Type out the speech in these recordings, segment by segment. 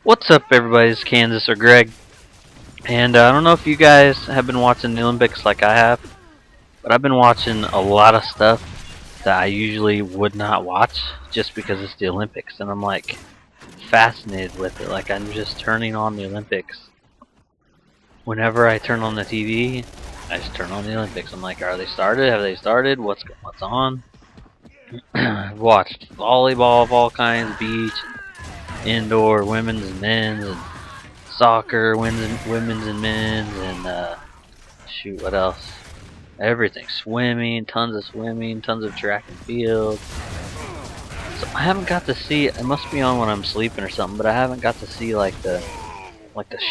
What's up, everybody? It's Kansas or Greg, and I don't know if you guys have been watching the Olympics like I have, but I've been watching a lot of stuff that I usually would not watch just because it's the Olympics, and I'm like fascinated with it. Like I'm just turning on the Olympics. Whenever I turn on the TV, I just turn on the Olympics. I'm like, are they started? Have they started? What's on? I've watched volleyball of all kinds, beach, indoor, women's and men's, and soccer, women's and men's, and shoot, what else? Everything. Swimming, tons of track and field. So I haven't got to see. It must be on when I'm sleeping or something, but I haven't got to see like the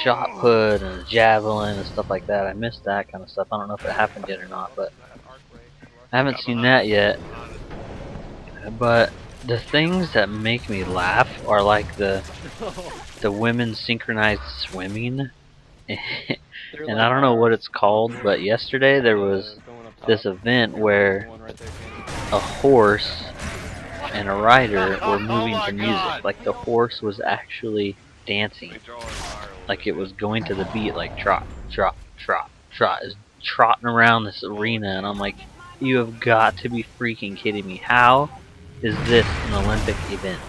shot put and the javelin and stuff like that. I missed that kind of stuff. I don't know if it happened yet or not, but I haven't seen that yet. But the things that make me laugh are like the women's synchronized swimming. And I don't know what it's called, but yesterday there was this event where a horse and a rider were moving to music. Like the horse was actually dancing. Like it was going to the beat, like trot, trot, trot, trot. Is trotting around this arena, and I'm like, you have got to be freaking kidding me. How is this an Olympic event?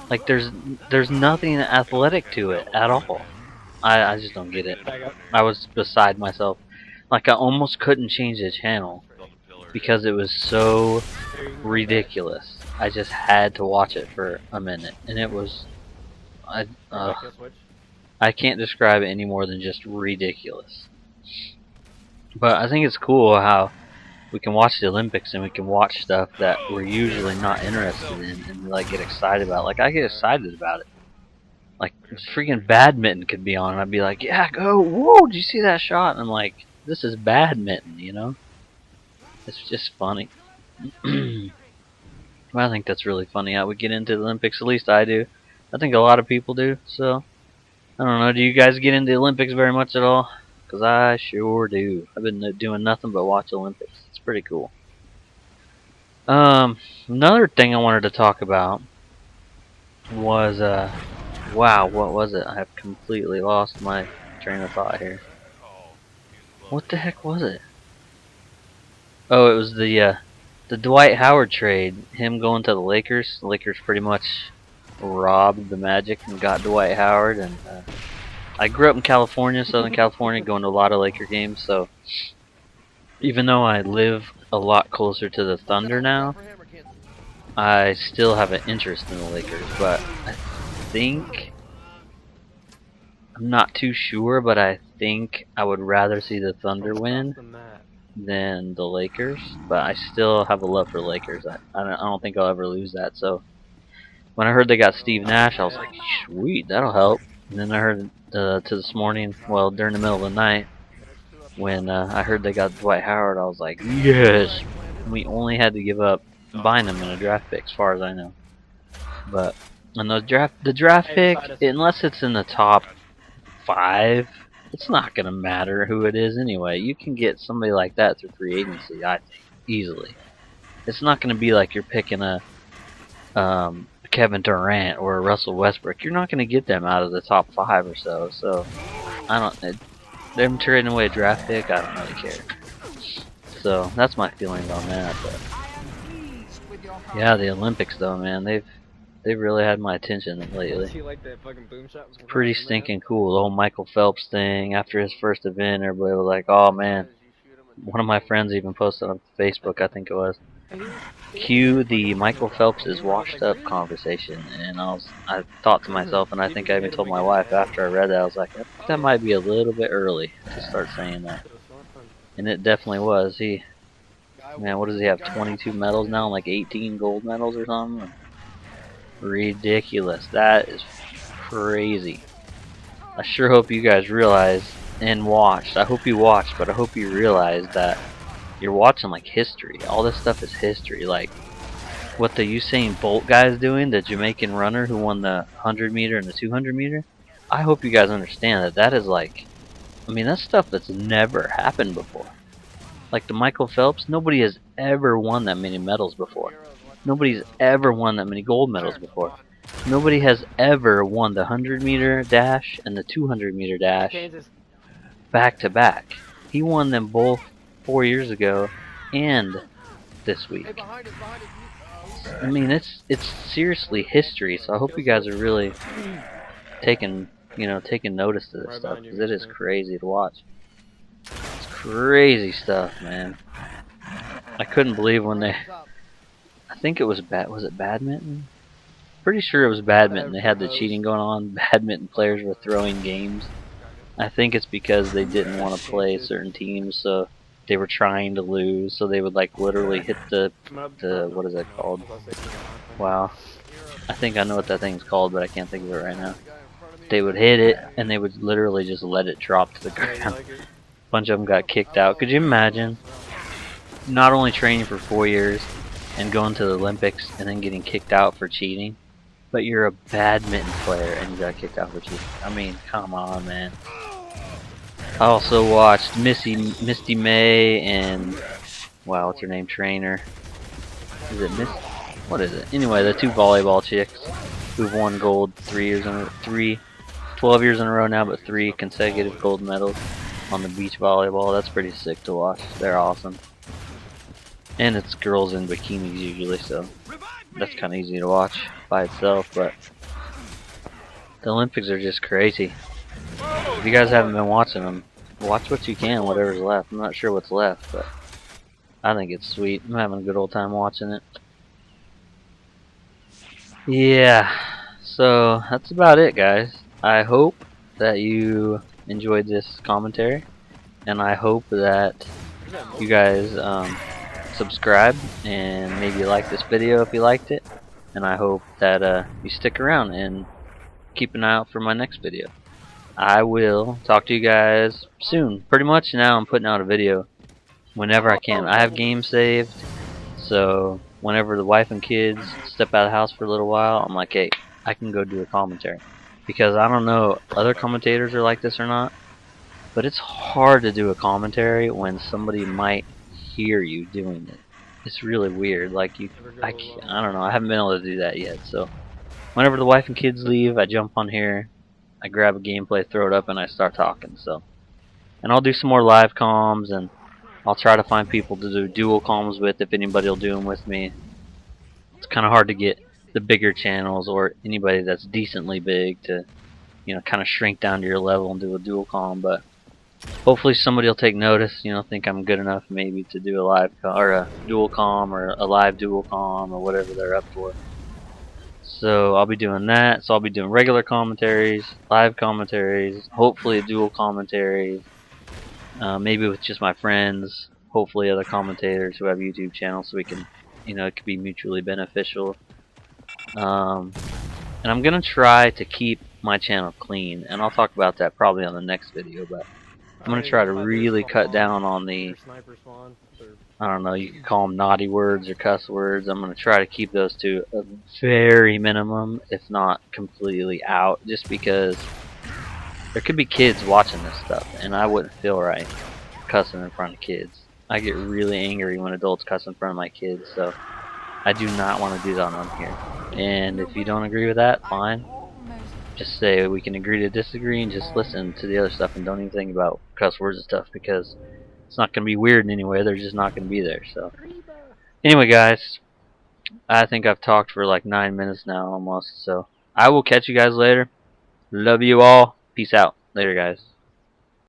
Like there's nothing athletic to it at all. I just don't get it. I was beside myself. Like I almost couldn't change the channel because it was so ridiculous. I just had to watch it for a minute, and it was I can't describe it any more than just ridiculous. But I think it's cool how we can watch the Olympics and we can watch stuff that we're usually not interested in and like get excited about. Like I get excited about it. Like freaking badminton could be on, and I'd be like, "Yeah, go! Whoa! Did you see that shot?" And I'm like, "This is badminton," you know? It's just funny. Well, I think that's really funny how we get into the Olympics. At least I do. I think a lot of people do. So I don't know. Do you guys get into the Olympics very much at all? Because I sure do. I've been doing nothing but watch Olympics. It's pretty cool. Another thing I wanted to talk about was wow, what was it? I have completely lost my train of thought here. What the heck was it? Oh, it was the Dwight Howard trade. Him going to the Lakers. The Lakers pretty much robbed the Magic and got Dwight Howard. And I grew up in California, Southern California, going to a lot of Laker games. So even though I live a lot closer to the Thunder now, I still have an interest in the Lakers. But I think, I'm not too sure, but I think I would rather see the Thunder win than the Lakers. But I still have a love for the Lakers. I don't think I'll ever lose that. So when I heard they got Steve Nash, I was like, sweet, that'll help. And then I heard to this morning, well, during the middle of the night, when I heard they got Dwight Howard, I was like, yes. And we only had to give up Bynum in a draft pick, as far as I know. But on the draft pick, unless it's in the top 5, it's not gonna matter who it is anyway. You can get somebody like that through free agency, I think, easily. It's not gonna be like you're picking a Kevin Durant or a Russell Westbrook. You're not gonna get them out of the top 5 or so. So I don't. Them trading away a draft pick, I don't really care. So that's my feelings on that. But yeah, the Olympics though, man, they've really had my attention lately. It's pretty stinking cool. The whole Michael Phelps thing. After his first event, everybody was like, "Oh man." One of my friends even posted on Facebook, I think it was, cue the Michael Phelps is washed up conversation, and I thought to myself, and I think I even told my wife after I read that, I was like, I think that might be a little bit early to start saying that. And it definitely was. Man, what does he have, 22 medals now, like 18 gold medals or something? Ridiculous. That is crazy. I sure hope you guys realize and watched. I hope you watched, but I hope you realize that you're watching like history. All this stuff is history. Like what the Usain Bolt guy is doing, the Jamaican runner who won the 100 meter and the 200 meter. I hope you guys understand that that is like, I mean, that's stuff that's never happened before. Like the Michael Phelps, nobody has ever won that many medals before. Nobody's ever won that many gold medals before. Nobody has ever won the 100-meter dash and the 200-meter dash Kansas. back to back. He won them both 4 years ago and this week. Hey, behind us, behind us. I mean, it's seriously history. So I hope you guys are really taking taking notice of this Right stuff, behind you, because it is Mr. crazy to watch. It's crazy stuff, man. I couldn't believe when they. I think it was was it badminton? Pretty sure it was badminton. They had the cheating going on. Badminton players were throwing games. I think it's because they didn't want to play certain teams, so they were trying to lose. So they would like literally hit the what is that called? Wow, I think I know what that thing's called, but I can't think of it right now. They would hit it and they would literally just let it drop to the ground. A bunch of them got kicked out. Could you imagine not only training for 4 years and going to the Olympics and then getting kicked out for cheating, but you're a badminton player and you got kicked out for cheating? I mean, come on, man. I also watched Misty May and wow, what's her name? Trainer. Is it Miss? What is it? Anyway, the two volleyball chicks who've won gold 12 years in a row now, but 3 consecutive gold medals on the beach volleyball. That's pretty sick to watch. They're awesome. And it's girls in bikinis usually, so that's kind of easy to watch by itself, but the Olympics are just crazy. If you guys haven't been watching them, watch what you can, whatever's left. I'm not sure what's left, but I think it's sweet. I'm having a good old time watching it. Yeah, so that's about it, guys. I hope that you enjoyed this commentary, and I hope that you guys subscribe and maybe like this video if you liked it, and I hope that you stick around and keep an eye out for my next video. I will talk to you guys soon. Pretty much now I'm putting out a video whenever I can. I have games saved, so whenever the wife and kids step out of the house for a little while, I'm like, hey, I can go do a commentary. Because I don't know other commentators are like this or not, but it's hard to do a commentary when somebody might hear you doing it. It's really weird. Like I don't know. I haven't been able to do that yet. So whenever the wife and kids leave, I jump on here, I grab a gameplay, throw it up, and I start talking. So, and I'll do some more live comms, and I'll try to find people to do dual comms with if anybody will do them with me. It's kind of hard to get the bigger channels or anybody that's decently big to, kind of shrink down to your level and do a dual comm, but hopefully somebody will take notice, think I'm good enough maybe to do a live or a dual comm or a live dual comm or whatever they're up for. So I'll be doing that. So I'll be doing regular commentaries, live commentaries, hopefully dual commentaries, maybe with just my friends, hopefully other commentators who have YouTube channels, so we can, it could be mutually beneficial. And I'm gonna try to keep my channel clean, and I'll talk about that probably on the next video, but I'm gonna try to really cut down on the, I don't know, you could call them naughty words or cuss words. I'm gonna try to keep those to a very minimum, if not completely out, just because there could be kids watching this stuff, and I wouldn't feel right cussing in front of kids. I get really angry when adults cuss in front of my kids, so I do not want to do that on here. And if you don't agree with that, fine. Just say we can agree to disagree and just listen to the other stuff and don't even think about cuss words and stuff, because it's not going to be weird in any way. They're just not going to be there. So anyway, guys, I think I've talked for like 9 minutes now almost, so I will catch you guys later. Love you all. Peace out. Later, guys.